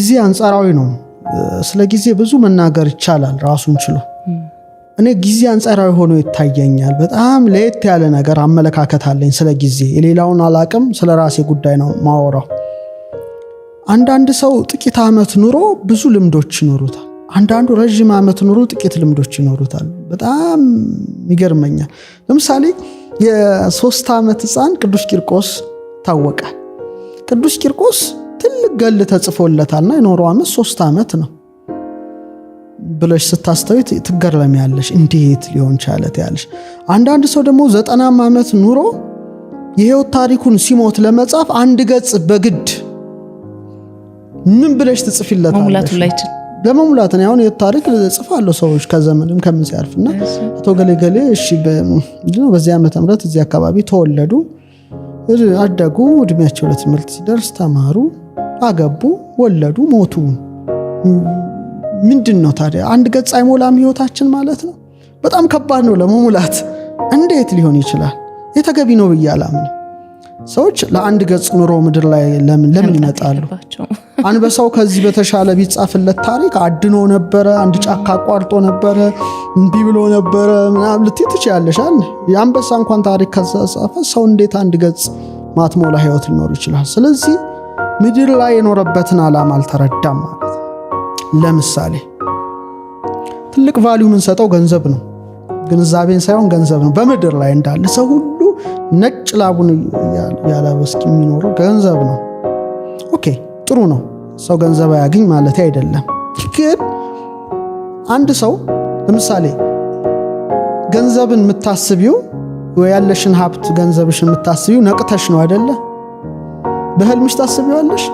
ጊዜ አንጻራዊ ነው። ስለ ጊዜ ብዙ መናገር ይቻላል ራሱን ችሎ። እኔ ጊዜ አንጻራዊ ሆኖ ይታየኛል። በጣም ለየት ያለ ነገር አመለካከት አለኝ ስለ ጊዜ። የሌላውን አላቅም፣ ስለ ራሴ ጉዳይ ነው ማወራው። አንዳንድ ሰው ጥቂት ዓመት ኑሮ ብዙ ልምዶች ይኖሩታል። አንዳንዱ ረጅም ዓመት ኑሮ ጥቂት ልምዶች ይኖሩታል። በጣም ይገርመኛል። ለምሳሌ የ3 ዓመት ሕፃን ቅዱስ ቂርቆስ ታወቀ። ቅዱስ ቂርቆስ ትልቅ ገል ተጽፎለታልና የኖረው ዓመት 3 ዓመት ነው ብለሽ ስታስተውይ ትገረሚያለሽ። እንዴት ሊሆን ቻለ ትያለሽ። አንዳንድ ሰው ደግሞ 90 ዓመት ኑሮ የህይወት ታሪኩን ሲሞት ለመጻፍ 1 ገጽ በግድ ምን ብለሽ ትጽፊለታለሽ? ለመሙላት ነው። አሁን የታሪክ ጽፋለሁ ሰዎች ከዘመንም ከምን ሲያልፍና አቶ ገሌ እሺ በዚህ ዓመተ ምህረት እዚህ አካባቢ ተወለዱ፣ አደጉ፣ እድሜያቸው ለትምህርት ሲደርስ ተማሩ፣ አገቡ፣ ወለዱ፣ ሞቱ። ምንድነው ታዲያ 1 ገጽ አይሞላም ህይወታችን ማለት ነው? በጣም ከባድ ነው ለመሙላት። እንዴት ሊሆን ይችላል? የተገቢ ነው ብዬ አላምንም። ሰዎች ለ1 ገጽ ኑሮ ምድር ላይ ለምን ይመጣሉ? አንበሳው ከዚህ በተሻለ ቢጻፍለት ታሪክ አድኖ ነበረ፣ አንድ ጫካ አቋርጦ ነበረ፣ እንቢ ብሎ ነበረ ምናምን ልትይ ትችያለሽ። የአንበሳ እንኳን ታሪክ ከጻፈ ሰው እንዴት 1 ገጽ ማትሞላ ህይወት ሊኖር ይችላል? ስለዚህ ምድር ላይ የኖረበትን ዓላማ አልተረዳም ማለት ነው። ለምሳሌ ትልቅ ቫልዩ የምንሰጠው ገንዘብ ነው። ግንዛቤን ሳይሆን ገንዘብ ነው። በምድር ላይ እንዳለ ሰው ሁሉ ነጭ ላቡን ያለበስ የሚኖረው ገንዘብ ነው። ኦኬ ጥሩ ነው። ሰው ገንዘብ ያገኝ ማለት አይደለም። ግን አንድ ሰው ለምሳሌ ገንዘብን የምታስቢው ወይ ያለሽን ሀብት ገንዘብሽን የምታስቢው ነቅተሽ ነው አይደለ? በህልምሽ ታስቢዋለሽ።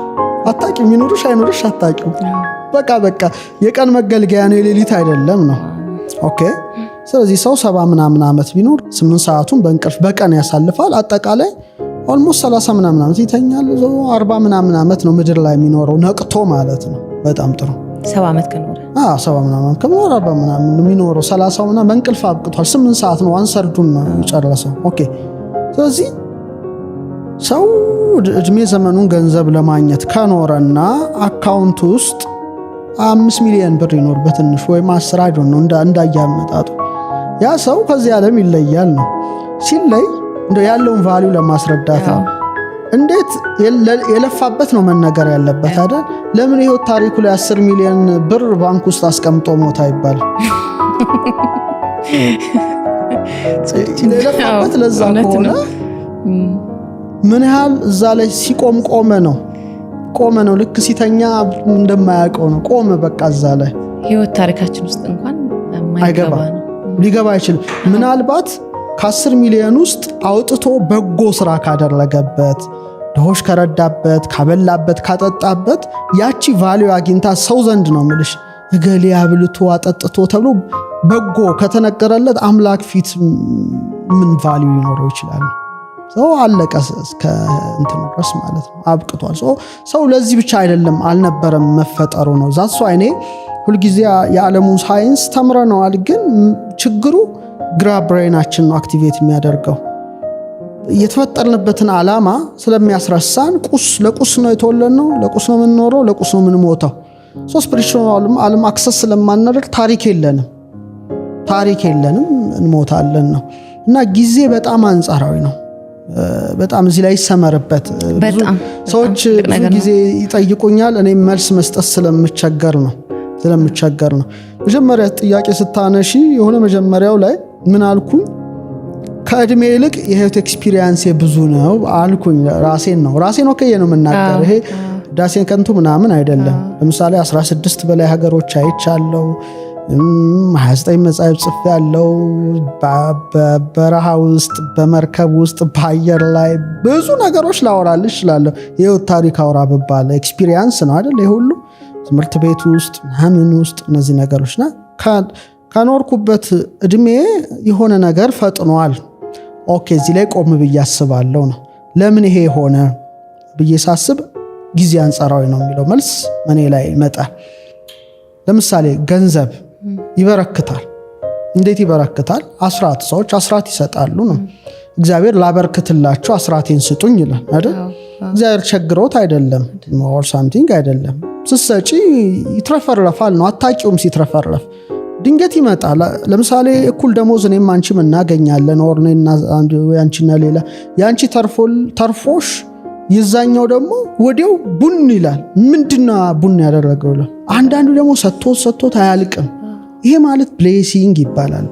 አታቂም፣ ይኑርሽ አይኑርሽ አታቂም። በቃ የቀን መገልገያ ነው፣ የሌሊት አይደለም ነው። ኦኬ ስለዚህ ሰው 70 ምናምን ዓመት ቢኖር 8 ሰዓቱን በእንቅልፍ በቀን ያሳልፋል። አጠቃላይ ኦልሞስት 30 ምናምን ዓመት ይተኛል። 40 ምናምን ዓመት ነው ምድር ላይ የሚኖረው ነቅቶ ማለት ነው። በጣም ጥሩ 70 ዓመት ከኖረ 70 ምናምን ከኖረ 40 ምናምን የሚኖረው 30 ምናምን በእንቅልፍ አብቅቷል። 8 ሰዓት ነው አንሰርዱን ነው የጨረሰው። ኦኬ ስለዚህ ሰው እድሜ ዘመኑን ገንዘብ ለማግኘት ከኖረና አካውንት ውስጥ 5 ሚሊዮን ብር ይኖር በትንሽ ወይም 10 አይዶን ነው እንዳያመጣጡ ያ ሰው ከዚህ ዓለም ይለያል ነው። ሲለይ እንደ ያለውን ቫልዩ ለማስረዳት ነው። እንዴት የለፋበት ነው መነገር ያለበት አይደል? ለምን ይሄው ታሪኩ ላይ 10 ሚሊዮን ብር ባንክ ውስጥ አስቀምጦ ሞታ ይባል? የለፋበት ለዛ ከሆነ ምን ያህል እዛ ላይ ሲቆም ቆመ ነው። ልክ ሲተኛ እንደማያውቀው ነው። ቆመ በቃ እዛ ላይ ህይወት ታሪካችን ውስጥ እንኳን አይገባ ነው፣ ሊገባ አይችልም። ምናልባት ከ10 ሚሊዮን ውስጥ አውጥቶ በጎ ስራ ካደረገበት፣ ድሆች ከረዳበት፣ ካበላበት፣ ካጠጣበት ያቺ ቫልዩ አግኝታ ሰው ዘንድ ነው ምልሽ እገሌ አብልቶ አጠጥቶ ተብሎ በጎ ከተነገረለት አምላክ ፊት ምን ቫልዩ ሊኖረው ይችላል? ሰው አለቀ እስከ እንትን ድረስ ማለት ነው፣ አብቅቷል። ሰው ለዚህ ብቻ አይደለም አልነበረም መፈጠሩ ነው። ዛሱ አይኔ ሁልጊዜ የዓለሙን ሳይንስ ተምረነዋል፣ ግን ችግሩ ግራ ብሬናችን ነው አክቲቬት የሚያደርገው። የተፈጠርንበትን ዓላማ ስለሚያስረሳን ለቁስ ነው የተወለድነው፣ ለቁስ ነው የምንኖረው፣ ለቁስ ነው የምንሞተው። ስፒሪቹዋል ዓለም አክሰስ ስለማናደርግ ታሪክ የለንም እንሞታለን ነው። እና ጊዜ በጣም አንጻራዊ ነው። በጣም እዚህ ላይ ይሰመርበት። ሰዎች ብዙ ጊዜ ይጠይቁኛል፣ እኔ መልስ መስጠት ስለምቸገር ነው። መጀመሪያ ጥያቄ ስታነሺ የሆነ መጀመሪያው ላይ ምን አልኩኝ? ከእድሜ ይልቅ የህይወት ኤክስፒሪየንስ ብዙ ነው አልኩኝ። ራሴን ወከየ ነው የምናገር። ይሄ ዳሴን ከንቱ ምናምን አይደለም። ለምሳሌ 16 በላይ ሀገሮች አይቻለሁ፣ 29 መጽሐፍ ጽፌያለሁ። በበረሃ ውስጥ፣ በመርከብ ውስጥ፣ በአየር ላይ ብዙ ነገሮች ላወራልሽ እችላለሁ። የህይወት ታሪክ አውራ ብባል ኤክስፒሪየንስ ነው አይደል? ይሁሉ ትምህርት ቤት ውስጥ ምናምን ውስጥ እነዚህ ነገሮችና ከኖርኩበት እድሜ የሆነ ነገር ፈጥኗል። ኦኬ እዚህ ላይ ቆም ብዬ አስባለሁ ነው። ለምን ይሄ ሆነ ብዬ ሳስብ ጊዜ አንጻራዊ ነው የሚለው መልስ እኔ ላይ ይመጣል። ለምሳሌ ገንዘብ ይበረክታል። እንዴት ይበረክታል? ሰዎች አስራት ይሰጣሉ ነው። እግዚአብሔር ላበርክትላችሁ አስራቴን ስጡኝ ይላል አይደል? እግዚአብሔር ቸግሮት አይደለም or something አይደለም። ስትሰጪ ይትረፈረፋል ነው። አታቂውም ሲትረፈረፍ ድንገት ይመጣል። ለምሳሌ እኩል ደሞዝ እኔም አንቺም እናገኛለን or እኔና አንቺና ሌላ ያንቺ ተርፎሽ ይዛኛው ደግሞ ወዲያው ቡን ይላል። ምንድነው ቡን ያደረገው? አንዳንዱ ደግሞ ሰጥቶት አያልቅም። ይሄ ማለት ብሌሲንግ ይባላል፣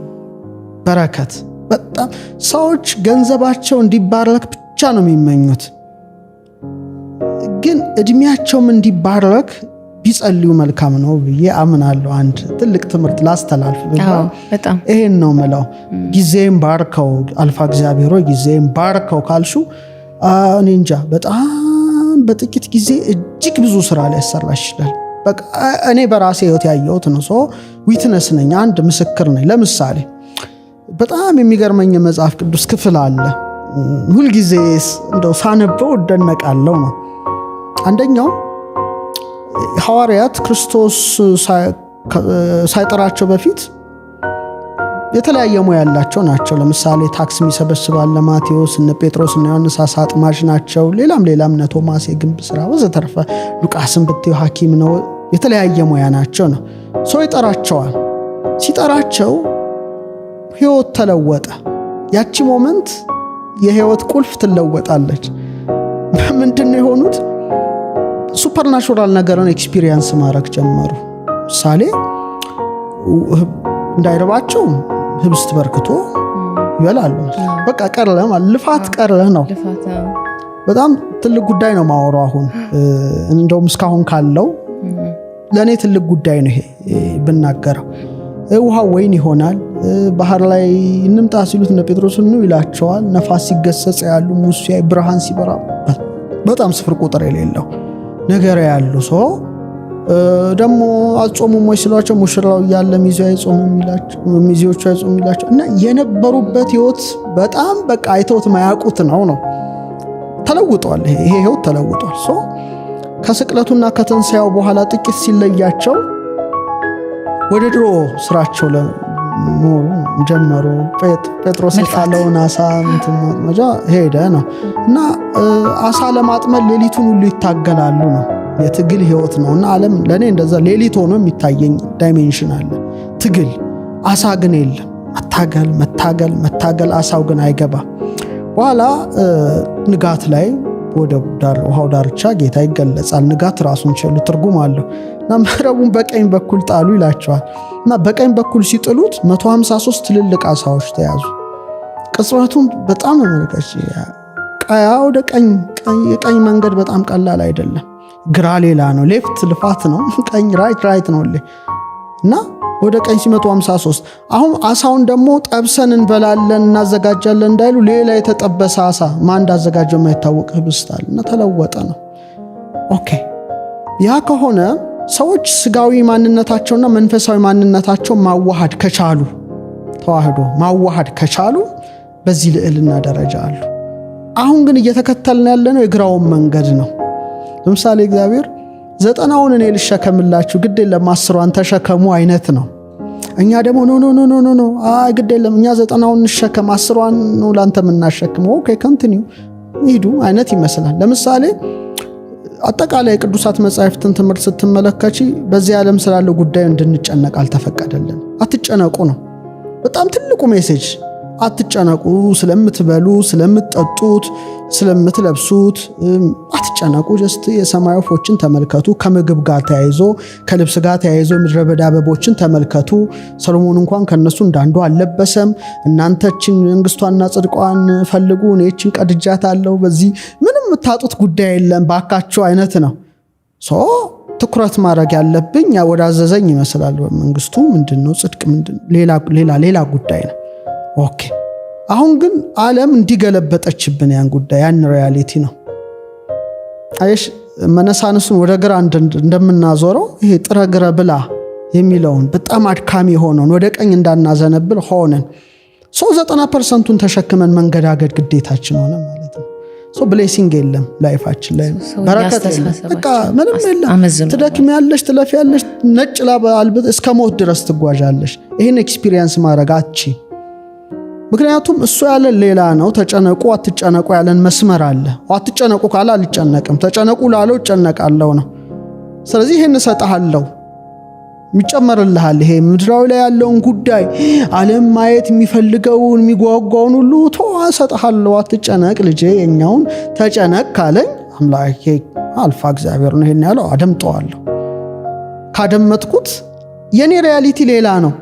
በረከት። በጣም ሰዎች ገንዘባቸው እንዲባረክ ብቻ ነው የሚመኙት፣ ግን እድሜያቸውም እንዲባረክ ቢጸልዩ መልካም ነው ብዬ አምናለሁ። አንድ ትልቅ ትምህርት ላስተላልፍ በጣም ይሄን ነው የምለው። ጊዜም ባርከው አልፋ እግዚአብሔር ሆይ ጊዜም ባርከው ካልሹ እኔ እንጃ በጣም በጥቂት ጊዜ እጅግ ብዙ ስራ ላይ ያሰራሽ ይችላል። በቃ እኔ በራሴ ህይወት ያየሁት ነው። ዊትነስ ነኝ፣ አንድ ምስክር ነኝ። ለምሳሌ በጣም የሚገርመኝ መጽሐፍ ቅዱስ ክፍል አለ፣ ሁልጊዜ እንደው ሳነበው እደነቃለሁ ነው። አንደኛው ሐዋርያት ክርስቶስ ሳይጠራቸው በፊት የተለያየ ሙያ ያላቸው ናቸው። ለምሳሌ ታክስ የሚሰበስባል ለማቴዎስ፣ እነ ጴጥሮስ እና ዮሐንስ አሳ አጥማጅ ናቸው። ሌላም እነ ቶማስ የግንብ ስራ ወዘተርፈ፣ ሉቃስን ብትዩ ሐኪም ነው። የተለያየ ሙያ ናቸው ነው። ሰው ይጠራቸዋል። ሲጠራቸው ህይወት ተለወጠ። ያቺ ሞመንት የህይወት ቁልፍ ትለወጣለች። ምንድነው የሆኑት? ሱፐርናቹራል ነገርን ኤክስፒሪየንስ ማድረግ ጀመሩ። ምሳሌ እንዳይረባቸው ህብስት በርክቶ ይበላሉ። በቃ ቀረለ ማለት ልፋት ቀረለ ነው። በጣም ትልቅ ጉዳይ ነው ማወራው። አሁን እንደውም እስካሁን ካለው ለኔ ትልቅ ጉዳይ ነው ይሄ ብናገረው። ውሃ ወይን ይሆናል። ባህር ላይ እንምጣ ሲሉት እነ ጴጥሮስ ነው ይላቸዋል። ነፋስ ሲገሰጽ ያሉ ሙሴ ብርሃን ሲበራ በጣም ስፍር ቁጥር የሌለው ነገር ያሉ ሰው ደግሞ አጾሙም ወይ ሲሏቸው ሙሽራው ያለ ሚዜው አይጾምም ይላቸው፣ ሚዜዎቹ አይጾምም ይላቸው እና የነበሩበት ህይወት በጣም በቃ አይተውት ማያውቁት ነው። ተለውጧል። ይሄ ህይወት ተለውጧል። ከስቅለቱና ከትንሣኤው በኋላ ጥቂት ሲለያቸው ወደ ድሮ ስራቸው ለኖሩ ጀመሩ። ጴጥሮስ የጣለውን አሳ ማጥመጃ ሄደ ነው እና አሳ ለማጥመድ ሌሊቱን ሁሉ ይታገላሉ ነው። የትግል ህይወት ነውና ዓለም ለኔ እንደዛ ሌሊት ሆኖ የሚታየኝ ዳይሜንሽን አለ። ትግል አሳ ግን የለም። መታገል አሳው ግን አይገባ። በኋላ ንጋት ላይ ወደ ውሃው ዳርቻ ጌታ ይገለጻል። ንጋት ራሱን ችሎ ትርጉም አለው እና መረቡን በቀኝ በኩል ጣሉ ይላቸዋል እና በቀኝ በኩል ሲጥሉት 153 ትልልቅ አሳዎች ተያዙ። ቅጽበቱን በጣም መልከች ቀያ ወደ ቀኝ የቀኝ መንገድ በጣም ቀላል አይደለም። ግራ ሌላ ነው፣ ሌፍት ልፋት ነው፣ ቀኝ ራይት ነው እና ወደ ቀኝ ሲመጡ 53። አሁን አሳውን ደግሞ ጠብሰን እንበላለን እናዘጋጃለን እንዳይሉ ሌላ የተጠበሰ አሳ ማን እንዳዘጋጀው የማይታወቅ ህብስት አለ እና ተለወጠ ነው። ኦኬ ያ ከሆነ ሰዎች ስጋዊ ማንነታቸውና መንፈሳዊ ማንነታቸው ማዋሃድ ከቻሉ ተዋህዶ ማዋሃድ ከቻሉ በዚህ ልዕልና ደረጃ አሉ። አሁን ግን እየተከተልን ያለነው የግራውን መንገድ ነው። ለምሳሌ እግዚአብሔር 90ውን እኔ ልሸከምላችሁ ግድ የለም 10ዋን ተሸከሙ አይነት ነው። እኛ ደግሞ ኖ ግድ የለም እኛ 90ውን እንሸከም 10ዋን ነው ላንተ የምናሸክመው። ኦኬ ኮንቲኒው ሂዱ አይነት ይመስላል። ለምሳሌ አጠቃላይ ቅዱሳት መጻሕፍትን ትምህርት ስትመለከቺ በዚህ ዓለም ስላለው ጉዳይ እንድንጨነቅ አልተፈቀደልን። አትጨነቁ ነው በጣም ትልቁ ሜሴጅ። አትጨነቁ፣ ስለምትበሉ፣ ስለምትጠጡት፣ ስለምትለብሱት አትጨነቁ። ጀስት የሰማይ ወፎችን ተመልከቱ። ከምግብ ጋር ተያይዞ ከልብስ ጋር ተያይዞ ምድረ በዳ አበቦችን ተመልከቱ። ሰሎሞን እንኳን ከነሱ እንዳንዱ አልለበሰም። እናንተችን መንግስቷንና ጽድቋን ፈልጉ፣ እኔችን ቀድጃታለሁ፣ በዚህ ምንም የምታጡት ጉዳይ የለም ባካችሁ አይነት ነው። ትኩረት ማድረግ ያለብኝ ወዳዘዘኝ ይመስላል። መንግስቱ ምንድነው? ጽድቅ ምንድነው? ሌላ ጉዳይ ነው። ኦኬ አሁን ግን ዓለም እንዲገለበጠችብን ያን ጉዳይ ያን ሪያሊቲ ነው። አይሽ መነሳንሱን ወደ ግራ እንደምናዞረው ይሄ ጥረ ግረ ብላ የሚለውን በጣም አድካሚ ሆነን ወደ ቀኝ እንዳናዘነብል ሆነን 90%ን ተሸክመን መንገዳገድ ግዴታችን ሆነ ማለት ነው። ብሌሲንግ የለም ላይፋችን ላይ፣ በረከት የለም። በቃ ምንም የለም። ትደክሚያለሽ፣ ትለፊያለሽ፣ ነጭ ላብ አልብጥ እስከ ሞት ድረስ ትጓዣለሽ። ይሄን ኤክስፒሪየንስ ማድረግ አቺ ምክንያቱም እሱ ያለን ሌላ ነው። ተጨነቁ አትጨነቁ ያለን መስመር አለ። አትጨነቁ ካለ አልጨነቅም፣ ተጨነቁ ላለው እጨነቃለሁ ነው። ስለዚህ ይሄን እሰጥሃለሁ ይጨመርልሃል። ይሄ ምድራዊ ላይ ያለውን ጉዳይ ዓለም ማየት የሚፈልገውን የሚጓጓውን ሁሉ እሰጥሃለሁ፣ አትጨነቅ ልጄ የኛውን ተጨነቅ ካለኝ አምላኬ አልፋ እግዚአብሔር ነው ይሄን ያለው። አደምጠዋለሁ። ካደመጥኩት የኔ ሪያሊቲ ሌላ ነው።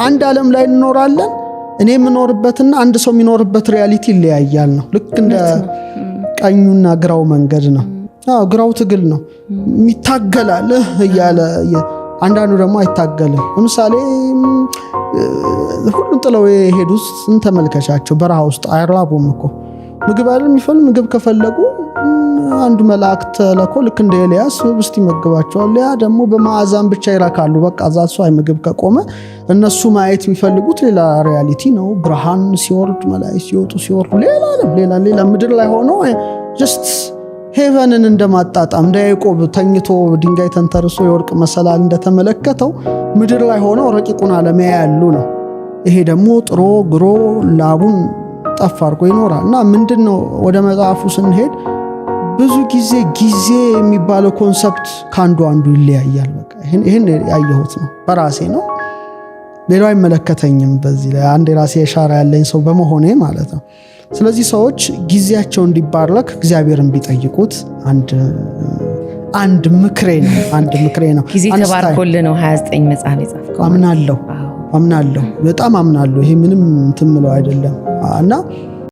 አንድ ዓለም ላይ እንኖራለን። እኔ የምኖርበትና አንድ ሰው የሚኖርበት ሪያሊቲ ይለያያል ነው። ልክ እንደ ቀኙና ግራው መንገድ ነው። ግራው ትግል ነው፣ ይታገላል እያለ አንዳንዱ ደግሞ አይታገልም። ለምሳሌ ሁሉም ጥለው የሄዱት ተመልከቻቸው። በረሃ ውስጥ አይራቡም እኮ ምግብ አይደል የሚፈልጉ። ምግብ ከፈለጉ አንድ መልአክ ተልኮ ልክ እንደ ኤልያስ ህብስት ይመግባቸዋል። ያ ደግሞ በማዕዛን ብቻ ይራካሉ። በቃ ዛሱ አይ ምግብ ከቆመ እነሱ ማየት የሚፈልጉት ሌላ ሪያሊቲ ነው። ብርሃን ሲወርድ መላእክት ሲወጡ ሲወርዱ ሌላ ምድር ላይ ሆኖ ጀስት ሄቨንን እንደማጣጣም እንደ ያዕቆብ ተኝቶ ድንጋይ ተንተርሶ የወርቅ መሰላል እንደተመለከተው ምድር ላይ ሆነው ረቂቁን ዓለም ያያሉ ነው። ይሄ ደግሞ ጥሮ ግሮ ላቡን ጠፍ አድርጎ ይኖራል። እና ምንድነው ወደ መጽሐፉ ስንሄድ ብዙ ጊዜ የሚባለው ኮንሰፕት ከአንዱ ይለያያል። በቃ ይሄን ያየሁት ነው፣ በራሴ ነው። ሌላው አይመለከተኝም። በዚህ ላይ አንድ የራሴ የሻራ ያለኝ ሰው በመሆኔ ማለት ነው። ስለዚህ ሰዎች ጊዜያቸው እንዲባረክ እግዚአብሔርን ቢጠይቁት አንድ ምክሬ ነው። ጊዜ ተባርኮልህ ነው 29 መጽሐፍ የጻፍከው። አምናለሁ፣ በጣም አምናለሁ። ይሄ ምንም እንትን ምለው አይደለም እና